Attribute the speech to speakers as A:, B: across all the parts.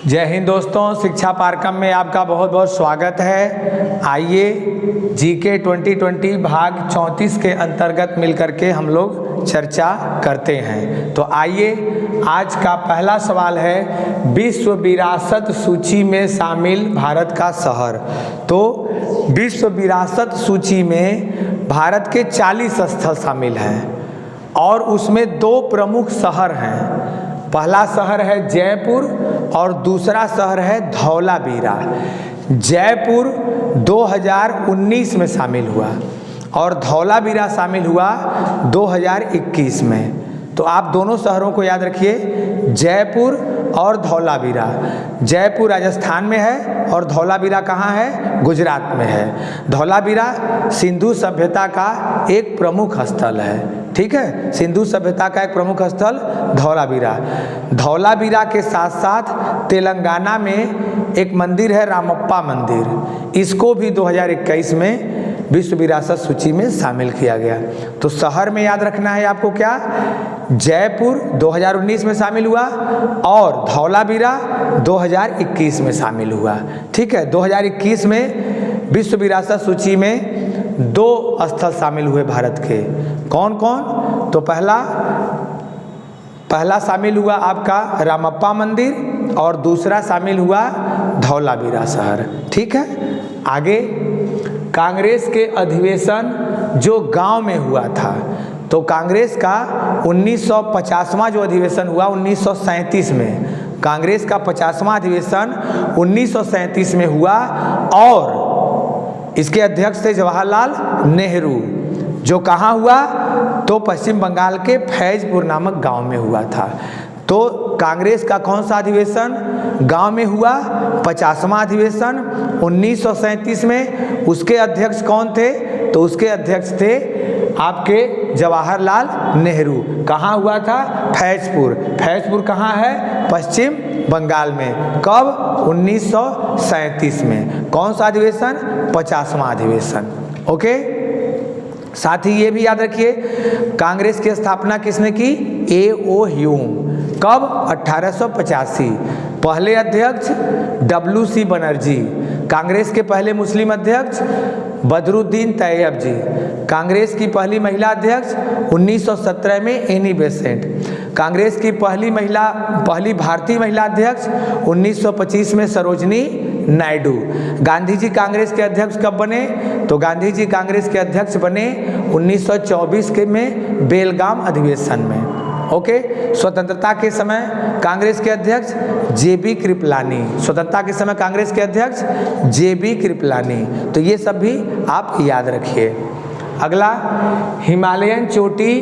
A: जय हिंद दोस्तों, शिक्षा पारकम में आपका बहुत बहुत स्वागत है। आइए जीके 2020 भाग 34 के अंतर्गत मिलकर के हम लोग चर्चा करते हैं। तो आइए, आज का पहला सवाल है, विश्व विरासत सूची में शामिल भारत का शहर। तो विश्व विरासत सूची में भारत के 40 स्थल शामिल हैं और उसमें 2 प्रमुख शहर हैं। पहला शहर है जयपुर और दूसरा शहर है धौलावीरा। जयपुर 2019 में शामिल हुआ और धौलावीरा शामिल हुआ 2021 में। तो आप दोनों शहरों को याद रखिए, जयपुर और धौलावीरा। जयपुर राजस्थान में है और धौलावीरा कहाँ है? गुजरात में है। धौलावीरा सिंधु सभ्यता का एक प्रमुख स्थल है। ठीक है, सिंधु सभ्यता का एक प्रमुख स्थल धौलावीरा। धौलावीरा के साथ साथ तेलंगाना में एक मंदिर है, रामप्पा मंदिर। इसको भी 2021 में विश्व विरासत सूची में शामिल किया गया। तो शहर में याद रखना है आपको क्या? जयपुर 2019 में शामिल हुआ और धौलावीरा 2021 में शामिल हुआ। ठीक है, 2021 में विश्व विरासत सूची में 2 स्थल शामिल हुए भारत के। कौन कौन? तो पहला शामिल हुआ आपका रामप्पा मंदिर और दूसरा शामिल हुआ धौलावीरा शहर। ठीक है, आगे कांग्रेस के अधिवेशन जो गांव में हुआ था, तो कांग्रेस का 1950वां जो अधिवेशन हुआ 1937 में, कांग्रेस का 50वां अधिवेशन 1937 में हुआ और इसके अध्यक्ष थे जवाहरलाल नेहरू। जो कहाँ हुआ? तो पश्चिम बंगाल के फैजपुर नामक गांव में हुआ था। तो कांग्रेस का कौन सा अधिवेशन गांव में हुआ? 50वां अधिवेशन 1937 में। उसके अध्यक्ष कौन थे? तो उसके अध्यक्ष थे आपके जवाहरलाल नेहरू। कहाँ हुआ था? फैजपुर। फैजपुर कहाँ है? पश्चिम बंगाल में। कब? 1937 में। कौन सा अधिवेशन? 50वां अधिवेशन। ओके, साथ ही ये भी याद रखिए, कांग्रेस की स्थापना किसने की? A.O. ह्यूम। कब? 1885। पहले अध्यक्ष WC बनर्जी। कांग्रेस के पहले मुस्लिम अध्यक्ष बदरुद्दीन तैयब जी। कांग्रेस की पहली महिला अध्यक्ष 1917 में एनी बेसेंट। कांग्रेस की पहली भारतीय महिला अध्यक्ष 1925 में सरोजनी नायडू। गांधी जी कांग्रेस के अध्यक्ष कब बने? तो गांधी जी कांग्रेस के अध्यक्ष बने 1924 के में बेलगाम अधिवेशन में। ओके, स्वतंत्रता के समय कांग्रेस के अध्यक्ष JB कृपलानी। स्वतंत्रता के समय कांग्रेस के अध्यक्ष JB कृपलानी। तो ये सब भी आप याद रखिए। अगला, हिमालयन चोटी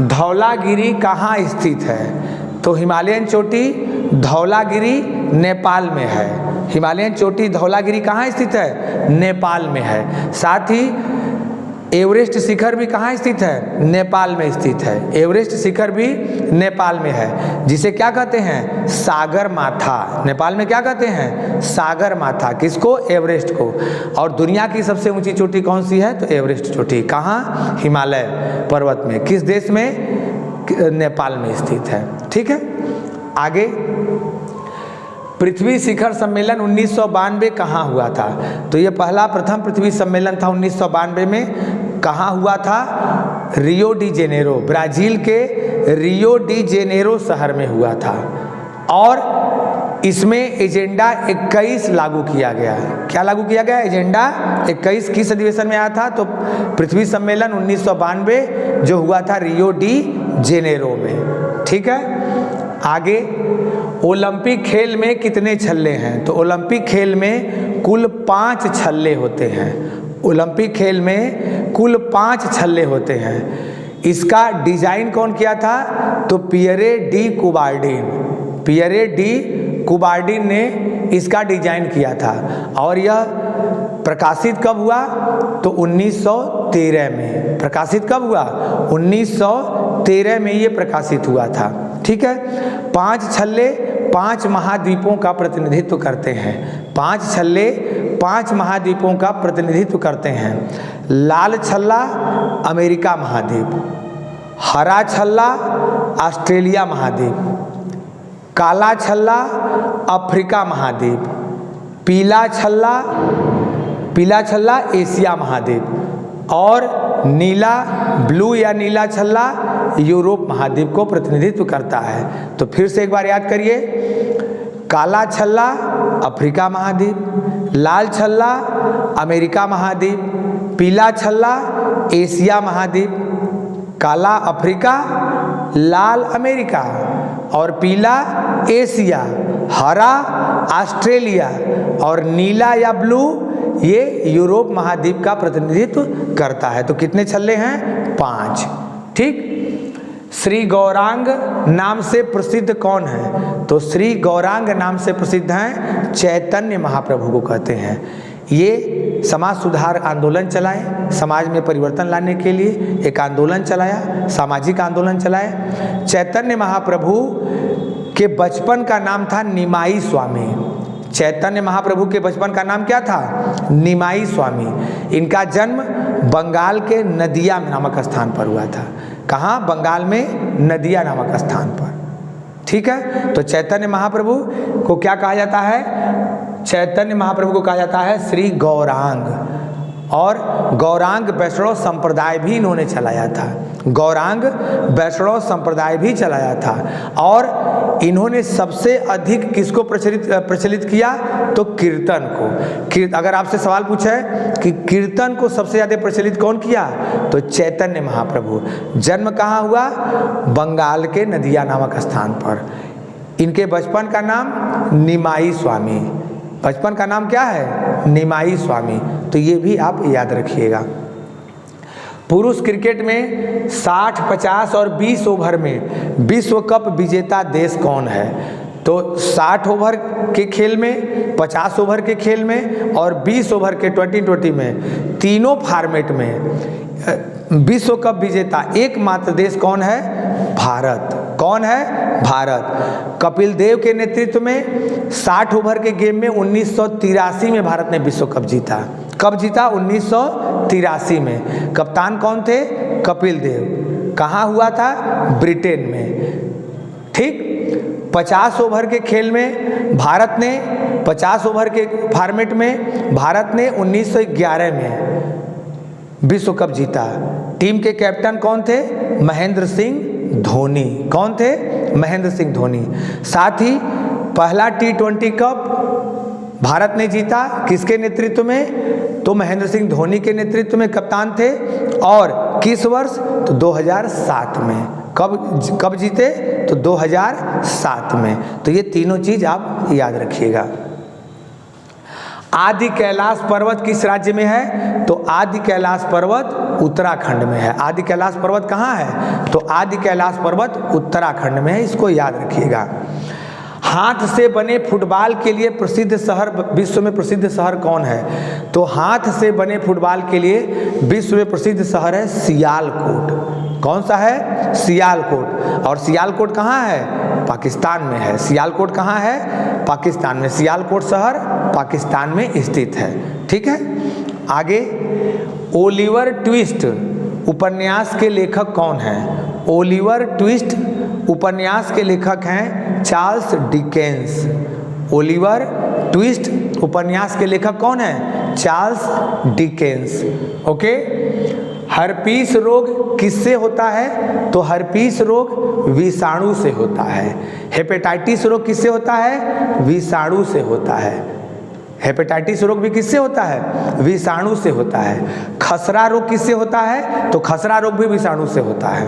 A: धौलागिरी कहाँ स्थित है? तो हिमालयन चोटी धौलागिरी नेपाल में है। हिमालयन चोटी धौलागिरी कहाँ स्थित है? नेपाल में है। साथ ही एवरेस्ट शिखर भी कहाँ स्थित है? नेपाल में स्थित है। एवरेस्ट शिखर भी नेपाल में है, जिसे क्या कहते हैं? सागर माथा। नेपाल में क्या कहते हैं? सागर माथा। किसको? एवरेस्ट को। और दुनिया की सबसे ऊंची चोटी कौन सी है? तो एवरेस्ट चोटी। कहाँ? हिमालय पर्वत में। किस देश में? नेपाल में स्थित है। ठीक है, आगे, पृथ्वी शिखर सम्मेलन 1992 कहाँ हुआ था? तो ये प्रथम पृथ्वी सम्मेलन था 1992 में। कहाँ हुआ था? Rio de Janeiro. ब्राजील के रियो डी जेनेरो शहर में हुआ था और इसमें एजेंडा 21 लागू किया गया। क्या लागू किया गया? एजेंडा 21। किस अधिवेशन में आया था? तो पृथ्वी सम्मेलन 1992 जो हुआ था रियो डी जेनेरो में। ठीक है, आगे, ओलंपिक खेल में कितने छल्ले हैं? तो ओलंपिक खेल में कुल 5 छल्ले होते हैं। ओलंपिक खेल में कुल 5 छल्ले होते हैं। इसका डिजाइन कौन किया था? तो पियरे डी कुबार्डिन। पियरे डी कुबार्डिन ने इसका डिजाइन किया था और यह प्रकाशित कब हुआ? तो 1913 में। प्रकाशित कब हुआ? 1913 में ये प्रकाशित हुआ था। ठीक है, 5 छल्ले 5 महाद्वीपों का प्रतिनिधित्व करते हैं। 5 छल्ले 5 महाद्वीपों का प्रतिनिधित्व करते हैं। लाल छल्ला अमेरिका महाद्वीप, हरा छल्ला ऑस्ट्रेलिया महाद्वीप, काला छल्ला अफ्रीका महाद्वीप, पीला छल्ला एशिया महाद्वीप और नीला ब्लू या नीला छल्ला यूरोप महाद्वीप को प्रतिनिधित्व करता है। तो फिर से एक बार याद करिए, काला छल्ला अफ्रीका महाद्वीप, लाल छल्ला अमेरिका महाद्वीप, पीला छल्ला एशिया महाद्वीप, काला अफ्रीका, लाल अमेरिका और पीला एशिया, हरा ऑस्ट्रेलिया और नीला या ब्लू ये यूरोप महाद्वीप का प्रतिनिधित्व करता है। तो कितने छल्ले हैं? 5। ठीक। श्री गौरांग नाम से प्रसिद्ध कौन है? तो श्री गौरांग नाम से प्रसिद्ध हैं चैतन्य महाप्रभु को कहते हैं। ये समाज सुधार आंदोलन चलाए, समाज में परिवर्तन लाने के लिए एक आंदोलन चलाया, सामाजिक आंदोलन चलाए। चैतन्य महाप्रभु के बचपन का नाम था निमाई स्वामी। चैतन्य महाप्रभु के बचपन का नाम क्या था? निमाई स्वामी। इनका जन्म बंगाल के नदिया नामक स्थान पर हुआ था। कहाँ? बंगाल में नदिया नामक स्थान पर। ठीक है। तो चैतन्य महाप्रभु को क्या कहा जाता है? चैतन्य महाप्रभु को कहा जाता है श्री गौरांग। और गौरांग वैष्णव संप्रदाय भी इन्होंने चलाया था। गौरांग वैष्णव संप्रदाय भी चलाया था। और इन्होंने सबसे अधिक किसको प्रचलित किया? तो कीर्तन को। अगर आपसे सवाल पूछा है कि कीर्तन को सबसे ज़्यादा प्रचलित कौन किया? तो चैतन्य महाप्रभु। जन्म कहाँ हुआ? बंगाल के नदिया नामक स्थान पर। इनके बचपन का नाम निमाई स्वामी। बचपन का नाम क्या है? निमाई स्वामी। तो ये भी आप याद रखिएगा। पुरुष क्रिकेट में 60, 50 और 20 ओवर में विश्व कप विजेता देश कौन है? तो 60 ओवर के खेल में, 50 ओवर के खेल में और 20 ओवर के 2020 में, तीनों फॉर्मेट में विश्व कप विजेता एकमात्र देश कौन है? भारत। कौन है? भारत। कपिल देव के नेतृत्व में 60 ओवर के गेम में 1983 में भारत ने विश्व कप जीता। कब जीता? 1983 में। कप्तान कौन थे? कपिल देव। कहाँ हुआ था? ब्रिटेन में। ठीक। 50 ओवर के खेल में भारत ने, 50 ओवर के फॉर्मेट में भारत ने 1911 में विश्व कप जीता। टीम के कैप्टन कौन थे? महेंद्र सिंह धोनी। कौन थे? महेंद्र सिंह धोनी। साथ ही पहला T20 कप भारत ने जीता। किसके नेतृत्व में? तो महेंद्र सिंह धोनी के नेतृत्व में कप्तान थे। और किस वर्ष? तो 2007 में। कब जीते? तो 2007 में। तो ये तीनों चीज आप याद रखिएगा। आदि कैलाश पर्वत किस राज्य में है? तो आदि कैलाश पर्वत उत्तराखंड में है। आदि कैलाश पर्वत कहाँ है? तो आदि कैलाश पर्वत उत्तराखंड में है। इसको याद रखिएगा। हाथ से बने फुटबॉल के लिए प्रसिद्ध शहर, विश्व में प्रसिद्ध शहर कौन है? तो हाथ से बने फुटबॉल के लिए विश्व में प्रसिद्ध शहर है सियालकोट। कौन सा है? सियालकोट। और सियालकोट कहाँ है? पाकिस्तान में है। सियालकोट कहाँ है? पाकिस्तान में। सियालकोट शहर पाकिस्तान में स्थित है। ठीक है। आगे, ओलिवर ट्विस्ट उपन्यास के लेखक कौन है? ओलिवर ट्विस्ट उपन्यास के लेखक हैं चार्ल्स डिकेंस। ओलिवर ट्विस्ट उपन्यास के लेखक कौन है? Charles Dickens. ओके। हर्पीस रोग किससे होता है? तो हर्पीस रोग विषाणु से होता है। हेपेटाइटिस रोग किससे होता है? विषाणु से होता है। हेपेटाइटिस रोग भी किससे होता है? विषाणु से होता है। खसरा रोग किससे होता है? तो खसरा रोग भी विषाणु से होता है।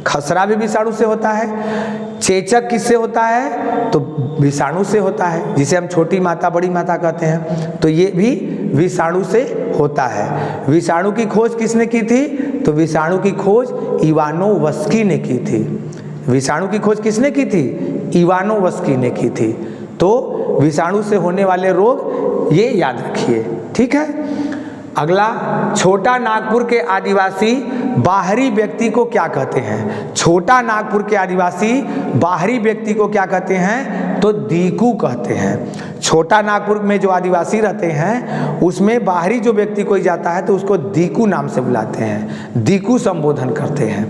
A: खसरा भी विषाणु से होता है। चेचक किससे होता है? तो विषाणु से होता है, जिसे हम छोटी माता बड़ी माता कहते हैं। तो ये भी विषाणु से होता है। विषाणु की खोज किसने की थी? तो विषाणु की खोज इवानोवस्की ने की थी। विषाणु की खोज किसने की थी? इवानोवस्की ने की थी। तो विषाणु से होने वाले रोग ये याद रखिए। ठीक है। अगला, छोटा नागपुर के आदिवासी बाहरी व्यक्ति को क्या कहते हैं? छोटा नागपुर के आदिवासी बाहरी व्यक्ति को क्या कहते हैं? तो दीकू कहते हैं। छोटा नागपुर में जो आदिवासी रहते हैं उसमें बाहरी जो व्यक्ति कोई जाता है तो उसको दीकू नाम से बुलाते हैं, दीकू संबोधन करते हैं।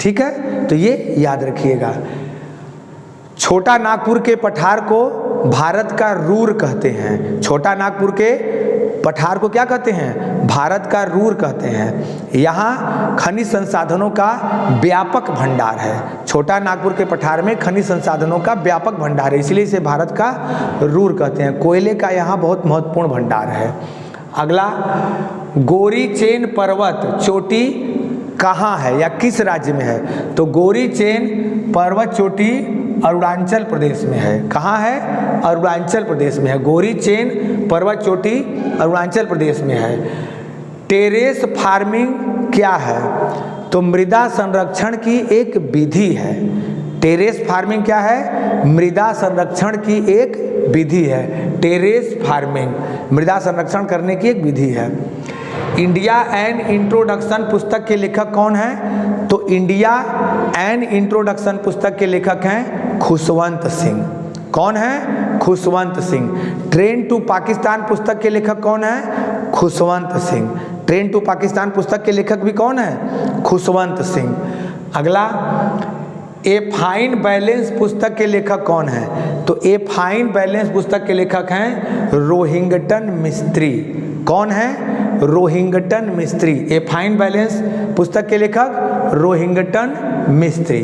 A: ठीक है। तो ये याद रखिएगा। छोटा नागपुर के पठार को भारत का रूर कहते हैं। छोटा नागपुर के पठार को क्या कहते हैं? भारत का रूर कहते हैं। यहाँ खनिज संसाधनों का व्यापक भंडार है। छोटा नागपुर के पठार में खनिज संसाधनों का व्यापक भंडार है, इसलिए इसे भारत का रूर कहते हैं। कोयले का यहाँ बहुत महत्वपूर्ण भंडार है। अगला, गोरी चेन पर्वत चोटी कहाँ है या किस राज्य में है? तो गोरी चेन पर्वत चोटी अरुणाचल प्रदेश में है। कहाँ है? अरुणाचल प्रदेश में है। गोरी चेन पर्वत चोटी अरुणाचल प्रदेश में है। टेरेस फार्मिंग क्या है? तो मृदा संरक्षण की एक विधि है। टेरेस फार्मिंग क्या है? मृदा संरक्षण की एक विधि है। टेरेस फार्मिंग मृदा संरक्षण करने की एक विधि है। इंडिया एन इंट्रोडक्शन पुस्तक के लेखक कौन है? तो इंडिया एन इंट्रोडक्शन पुस्तक के लेखक हैं खुशवंत सिंह। कौन है? खुशवंत सिंह। ट्रेन टू पाकिस्तान पुस्तक के लेखक कौन है? खुशवंत सिंह। ट्रेन टू पाकिस्तान पुस्तक के लेखक भी कौन है? खुशवंत सिंह। अगला, ए फाइन बैलेंस पुस्तक के लेखक कौन है? तो ए फाइन बैलेंस पुस्तक के लेखक हैं रोहिंग्टन मिस्त्री। कौन है? रोहिंग्टन मिस्त्री। ए फाइन बैलेंस पुस्तक के लेखक रोहिंग्टन मिस्त्री।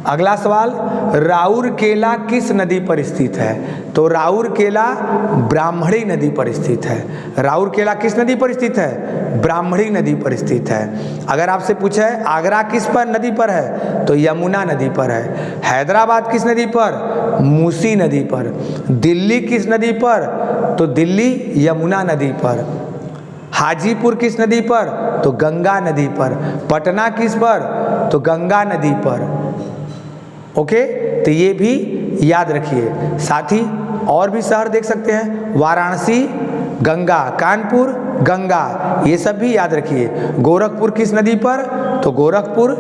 A: अगला सवाल, राउरकेला किस नदी पर स्थित है? तो राउरकेला ब्राह्मणी नदी पर स्थित है। राउरकेला किस नदी पर स्थित है? ब्राह्मणी नदी पर स्थित है। अगर आपसे पूछे आगरा किस पर नदी पर है? तो यमुना नदी पर है। हैदराबाद किस नदी पर? मूसी नदी पर। दिल्ली किस नदी पर? तो दिल्ली यमुना नदी पर। हाजीपुर किस नदी पर? तो गंगा नदी पर। पटना किस पर? तो गंगा नदी पर। ओके, तो ये भी याद रखिए। साथ ही और भी शहर देख सकते हैं, वाराणसी गंगा, कानपुर गंगा, ये सब भी याद रखिए। गोरखपुर किस नदी पर? तो गोरखपुर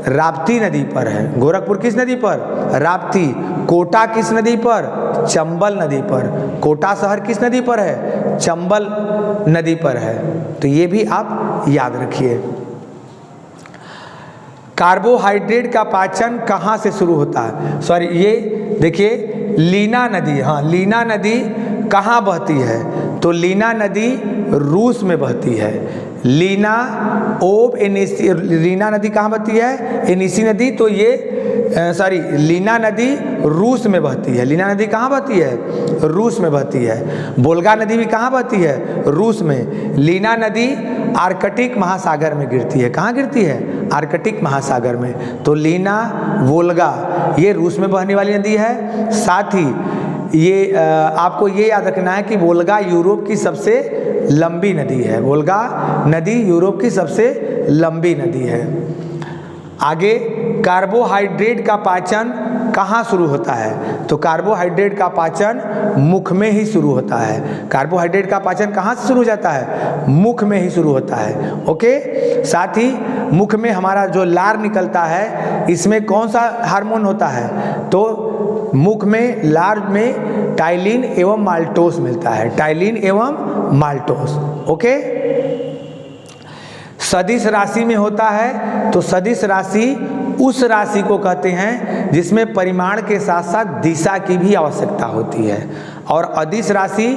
A: राप्ती नदी पर है। गोरखपुर किस नदी पर? राप्ती। कोटा किस नदी पर? चंबल नदी पर। कोटा शहर किस नदी पर है? चंबल नदी पर है। तो ये भी आप याद रखिए। कार्बोहाइड्रेट का पाचन कहाँ से शुरू होता है? सॉरी, ये देखिए लीना नदी, हाँ लीना नदी कहाँ बहती है? तो लीना नदी रूस में बहती है। लीना ओब एनिसी, लीना नदी कहाँ बहती है? एनिसी नदी। तो ये लीना नदी रूस में बहती है। लीना नदी कहाँ बहती है? रूस में बहती है। बोल्गा नदी भी कहाँ बहती है? रूस में। लीना नदी आर्कटिक महासागर में गिरती है। कहाँ गिरती है? आर्कटिक महासागर में। तो लीना वोल्गा ये रूस में बहने वाली नदी है। साथ ही ये आपको ये याद रखना है कि वोल्गा यूरोप की सबसे लंबी नदी है। वोल्गा नदी यूरोप की सबसे लंबी नदी है। आगे, कार्बोहाइड्रेट का पाचन कहाँ शुरू होता है? तो कार्बोहाइड्रेट का पाचन मुख में ही शुरू होता है। कार्बोहाइड्रेट का पाचन कहाँ से शुरू हो जाता है? मुख में ही शुरू होता है। ओके, साथ ही मुख में हमारा जो लार निकलता है, इसमें कौन सा हार्मोन होता है? तो मुख में लार में टाइलिन एवं माल्टोस मिलता है। टाइलिन एवं माल्टोस। ओके, सदिश राशि में होता है। तो सदिश राशि उस राशि को कहते हैं जिसमें परिमाण के साथ साथ दिशा की भी आवश्यकता होती है। और अदिश राशि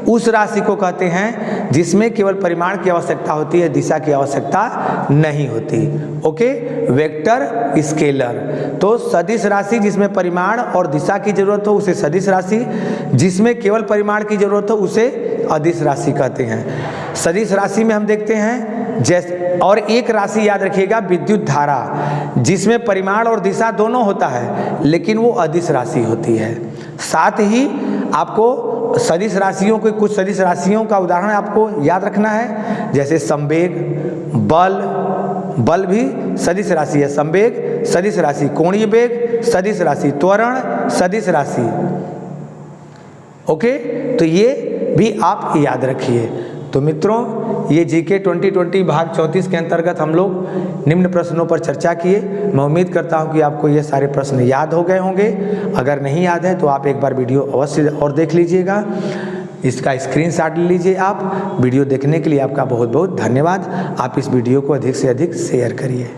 A: उस राशि को कहते हैं जिसमें केवल परिमाण की आवश्यकता होती है, दिशा की आवश्यकता नहीं होती। Okay, vector scalar. तो सदिश राशि जिसमें परिमाण और दिशा की जरूरत हो उसे सदिश राशि, जिसमें केवल परिमाण की जरूरत हो उसे अदिश राशि कहते हैं। सदिश राशि में हम देखते हैं जैसे, और एक राशि याद रखिएगा विद्युत धारा, जिसमें परिमाण और दिशा दोनों होता है लेकिन वो अदिश राशि होती है। साथ ही आपको सदिश राशियों के कुछ सदिश राशियों का उदाहरण आपको याद रखना है, जैसे संवेग, बल, बल भी सदिश राशि है। संवेग सदिश राशि, कोणीय वेग सदिश राशि, त्वरण सदिश राशि। ओके, तो ये भी आप याद रखिए। तो मित्रों, ये जीके 2020 भाग 34 के अंतर्गत हम लोग निम्न प्रश्नों पर चर्चा किए। मैं उम्मीद करता हूं कि आपको ये सारे प्रश्न याद हो गए होंगे। अगर नहीं याद है तो आप एक बार वीडियो अवश्य और देख लीजिएगा। इसका स्क्रीनशॉट ले लीजिए आप। वीडियो देखने के लिए आपका बहुत बहुत धन्यवाद। आप इस वीडियो को अधिक से अधिक शेयर करिए।